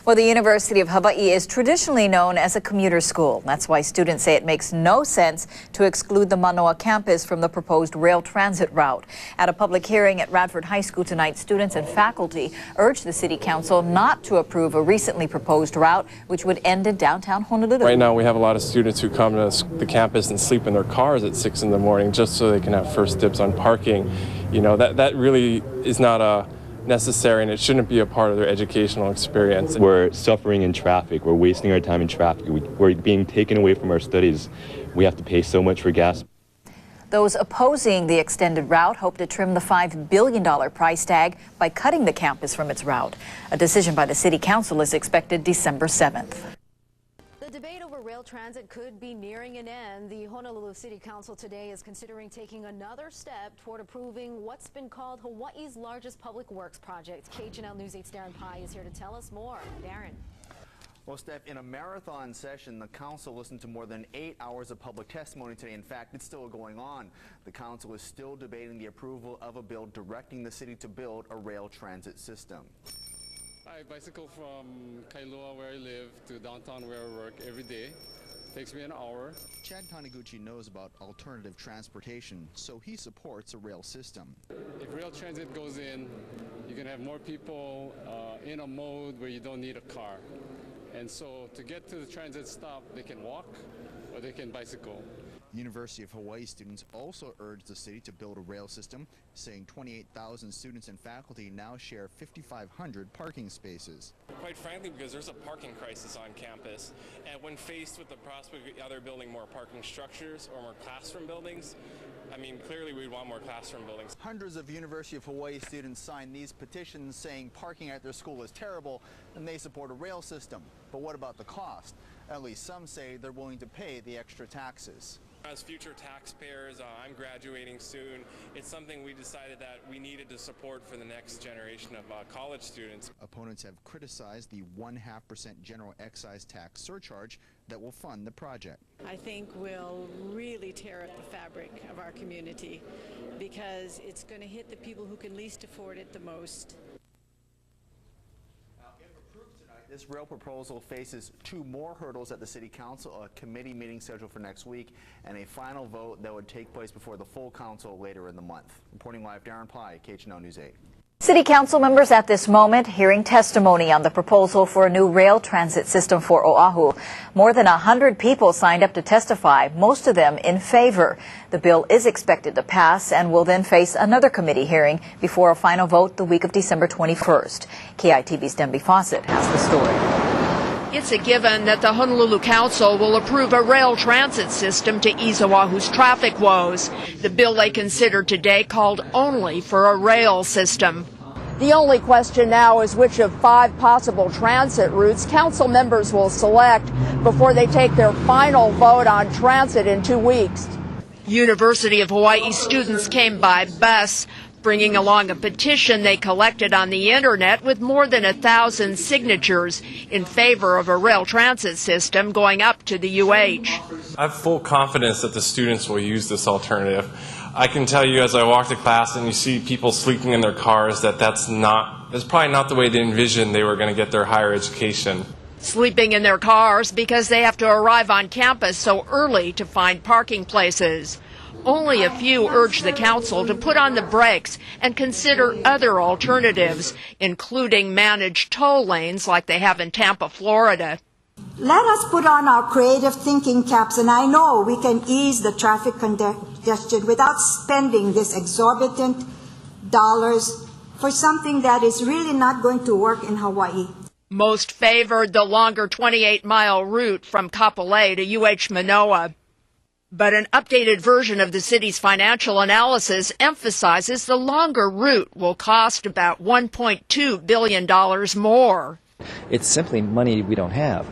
Well, the University of Hawaii is traditionally known as a commuter school. That's why students say it makes no sense to exclude the Manoa campus from the proposed rail transit route. At a public hearing at Radford High School tonight, students and faculty urged the City Council not to approve a recently proposed route, which would end in downtown Honolulu. Right now, we have a lot of students who come to the campus and sleep in their cars at 6 in the morning just so they can have first dibs on parking. You know, that really is not necessary, and it shouldn't be a part of their educational experience. We're suffering in traffic. We're wasting our time in traffic. We're being taken away from our studies. We have to pay so much for gas. Those opposing the extended route hope to trim the $5 billion price tag by cutting the campus from its route. A decision by the City Council is expected December 7th. The debate over rail transit could be nearing an end. The Honolulu City Council today is considering taking another step toward approving what's been called Hawaii's largest public works project. KHNL News 8's Darren Pai is here to tell us more. Darren. Well, Steph, in a marathon session, the council listened to more than 8 hours of public testimony today. In fact, it's still going on. The council is still debating the approval of a bill directing the city to build a rail transit system. I bicycle from Kailua, where I live, to downtown where I work every day. Takes me an hour. Chad Taniguchi knows about alternative transportation, so he supports a rail system. If rail transit goes in, you can have more people in a mode where you don't need a car. And so to get to the transit stop, they can walk or they can bicycle. University of Hawaii students also urged the city to build a rail system, saying 28,000 students and faculty now share 5,500 parking spaces. Quite frankly, because there's a parking crisis on campus, and when faced with the prospect of either building more parking structures or more classroom buildings, I mean, clearly we'd want more classroom buildings. Hundreds of University of Hawaii students signed these petitions saying parking at their school is terrible and they support a rail system. But what about the cost? At least some say they're willing to pay the extra taxes. As future taxpayers, I'm graduating soon. It's something we decided that we needed to support for the next generation of college students. Opponents have criticized the 0.5% general excise tax surcharge that will fund the project. I think will really tear at the fabric of our community because it's going to hit the people who can least afford it the most. This rail proposal faces 2 more hurdles at the City Council, a committee meeting scheduled for next week, and a final vote that would take place before the full council later in the month. Reporting live, Darren Pai, KHNL News 8. City Council members at this moment hearing testimony on the proposal for a new rail transit system for Oahu. More than 100 people signed up to testify, most of them in favor. The bill is expected to pass and will then face another committee hearing before a final vote the week of December 21st. KITV's Denby Fawcett has the story. It's a given that the Honolulu Council will approve a rail transit system to ease Oahu's traffic woes. The bill they considered today called only for a rail system. The only question now is which of 5 possible transit routes council members will select before they take their final vote on transit in 2 weeks. University of Hawaii students came by bus, bringing along a petition they collected on the internet with more than 1,000 signatures in favor of a rail transit system going up to the UH. I have full confidence that the students will use this alternative. I can tell you as I walk to class and you see people sleeping in their cars that's probably not the way they envisioned they were going to get their higher education. Sleeping in their cars because they have to arrive on campus so early to find parking places. Only a few urge the council to put on the brakes and consider other alternatives, including managed toll lanes like they have in Tampa, Florida. Let us put on our creative thinking caps, and I know we can ease the traffic congestion without spending this exorbitant dollars for something that is really not going to work in Hawaii. Most favored the longer 28-mile route from Kapolei to UH Manoa. But an updated version of the city's financial analysis emphasizes the longer route will cost about $1.2 billion more. It's simply money we don't have.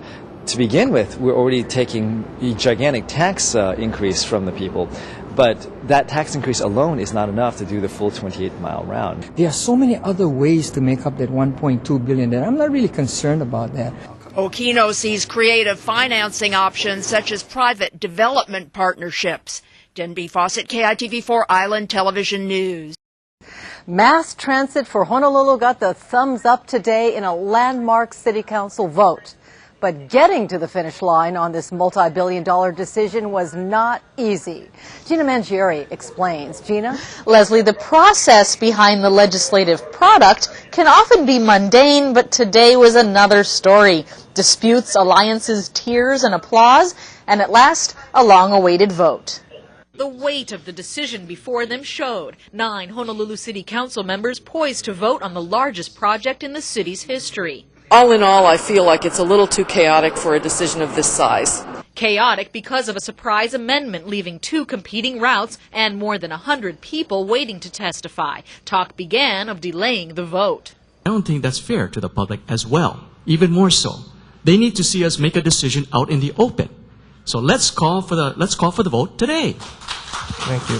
To begin with, we're already taking a gigantic tax increase from the people, but that tax increase alone is not enough to do the full 28-mile round. There are so many other ways to make up that $1.2 billion that I'm not really concerned about that. Okino sees creative financing options such as private development partnerships. Denby Fawcett, KITV4 Island Television News. Mass transit for Honolulu got the thumbs up today in a landmark city council vote. But getting to the finish line on this multi-billion-dollar decision was not easy. Gina Mangieri explains. Gina? Leslie, the process behind the legislative product can often be mundane, but today was another story. Disputes, alliances, tears, and applause, and at last, a long-awaited vote. The weight of the decision before them showed 9 Honolulu City Council members poised to vote on the largest project in the city's history. All in all, I feel like it's a little too chaotic for a decision of this size. Chaotic because of a surprise amendment leaving 2 competing routes and more than 100 people waiting to testify. Talk began of delaying the vote. I don't think that's fair to the public as well. Even more so. They need to see us make a decision out in the open. So let's call for the vote today. Thank you.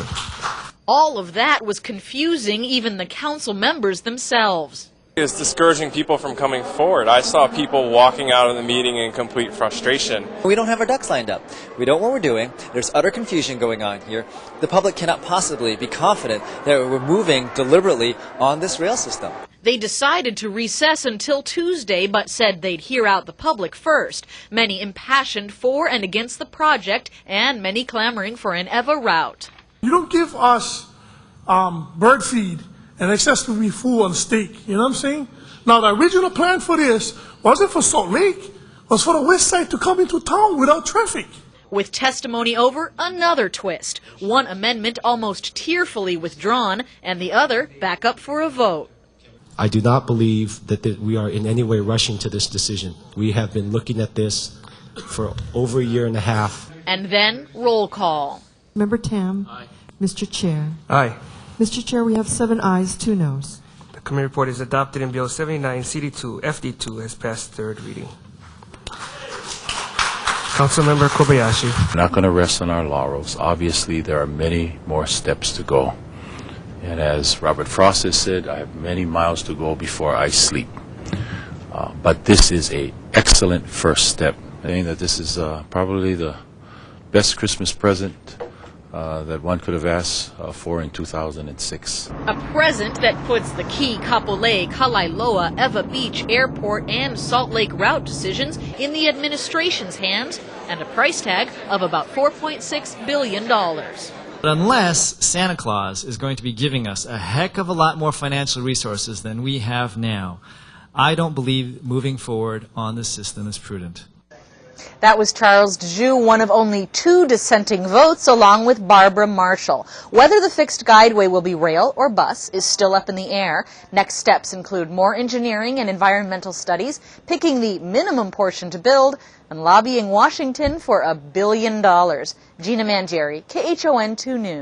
All of that was confusing even the council members themselves. It's discouraging people from coming forward. I saw people walking out of the meeting in complete frustration. We don't have our ducks lined up. We don't know what we're doing. There's utter confusion going on here. The public cannot possibly be confident that we're moving deliberately on this rail system. They decided to recess until Tuesday, but said they'd hear out the public first. Many impassioned for and against the project, and many clamoring for an EVA route. You don't give us bird feed and expect to be full on steak, you know what I'm saying? Now, the original plan for this wasn't for Salt Lake, it was for the west side to come into town without traffic. With testimony over, another twist. One amendment almost tearfully withdrawn, and the other back up for a vote. I do not believe that we are in any way rushing to this decision. We have been looking at this for over a year and a half. And then, roll call. Member Tam. Aye. Mr. Chair. Aye. Mr. Chair, we have 7 ayes, 2 noes. The committee report is adopted and Bill 79, CD2, FD2 has passed third reading. Councilmember Kobayashi. We're not going to rest on our laurels. Obviously, there are many more steps to go. And as Robert Frost has said, I have many miles to go before I sleep. But this is an excellent first step. I think that this is probably the best Christmas present that one could have asked for in 2006. A present that puts the key Kapolei, Kalailoa, Eva Beach Airport, and Salt Lake route decisions in the administration's hands, and a price tag of about $4.6 billion. But unless Santa Claus is going to be giving us a heck of a lot more financial resources than we have now, I don't believe moving forward on this system is prudent. That was Charles Dejoux, one of only 2 dissenting votes, along with Barbara Marshall. Whether the fixed guideway will be rail or bus is still up in the air. Next steps include more engineering and environmental studies, picking the minimum portion to build, and lobbying Washington for $1 billion. Gina Mangieri, KHON 2 News.